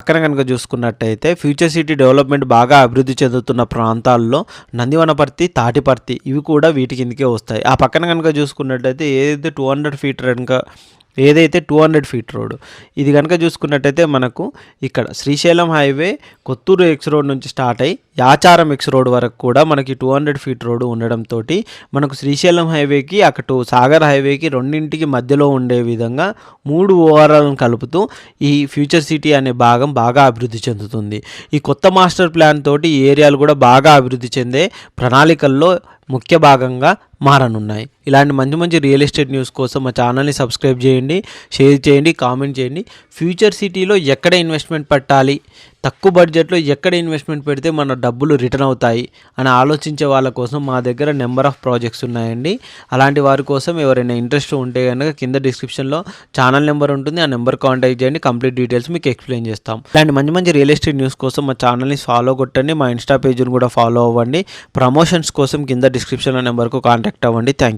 పక్కన కనుక చూసుకున్నట్టయితే ఫ్యూచర్ సిటీ డెవలప్మెంట్ బాగా అభివృద్ధి చెందుతున్న ప్రాంతాల్లో నందివనపర్తి, తాటిపర్తి ఇవి కూడా వీటి కిందకే వస్తాయి. ఆ పక్కన కనుక చూసుకున్నట్టయితే ఏదైతే 200 ఫీట్ రోడ్ ఇది కనుక చూసుకున్నట్టయితే మనకు ఇక్కడ Srisailam highway Kothur X road నుంచి స్టార్ట్ అయ్యి యాచారం ఎక్స్ రోడ్ వరకు కూడా మనకి 200 ఫీట్ రోడ్ ఉండడంతో మనకు శ్రీశైలం హైవేకి అటు సాగర్ హైవేకి రెండింటికి మధ్యలో ఉండే విధంగా 3 ఓఆర్ఆర్లను కలుపుతూ ఈ ఫ్యూచర్ సిటీ అనే భాగం బాగా అభివృద్ధి చెందుతుంది. ఈ కొత్త మాస్టర్ ప్లాన్ తోటి ఈ ఏరియాలు కూడా బాగా అభివృద్ధి చెందే ప్రణాళికల్లో ముఖ్య భాగంగా మారనున్నాయి. ఇలాంటి మంచి మంచి రియల్ ఎస్టేట్ న్యూస్ కోసం మా ఛానల్ని సబ్స్క్రైబ్ చేయండి, షేర్ చేయండి, కామెంట్ చేయండి. ఫ్యూచర్ సిటీలో ఎక్కడ ఇన్వెస్ట్మెంట్ పెట్టాలి, తక్కువ బడ్జెట్లో ఎక్కడ ఇన్వెస్ట్మెంట్ పెడితే మన డబ్బులు రిటర్న్ అవుతాయి అని ఆలోచించే వాళ్ళ కోసం మా దగ్గర నెంబర్ ఆఫ్ ప్రాజెక్ట్స్ ఉన్నాయండి. అలాంటి వారి కోసం ఎవరైనా ఇంట్రెస్ట్ ఉంటే కనుక కింద డిస్క్రిప్షన్లో ఛానల్ నెంబర్ ఉంటుంది, ఆ నెంబర్ కాంటాక్ట్ చేయండి. కంప్లీట్ డీటెయిల్స్ మీకు ఎక్స్ప్లెయిన్ చేస్తాం. ఇలాంటి మంచి మంచి రియల్ ఎస్టేట్ న్యూస్ కోసం మా ఛానల్ని ఫాలో కొట్టండి, మా ఇన్స్టా పేజ్ని కూడా ఫాలో అవ్వండి. ప్రమోషన్స్ కోసం కింద డిస్క్రిప్షన్లో నెంబర్కు కాంటాక్ట్ అవ్వండి. Thank you.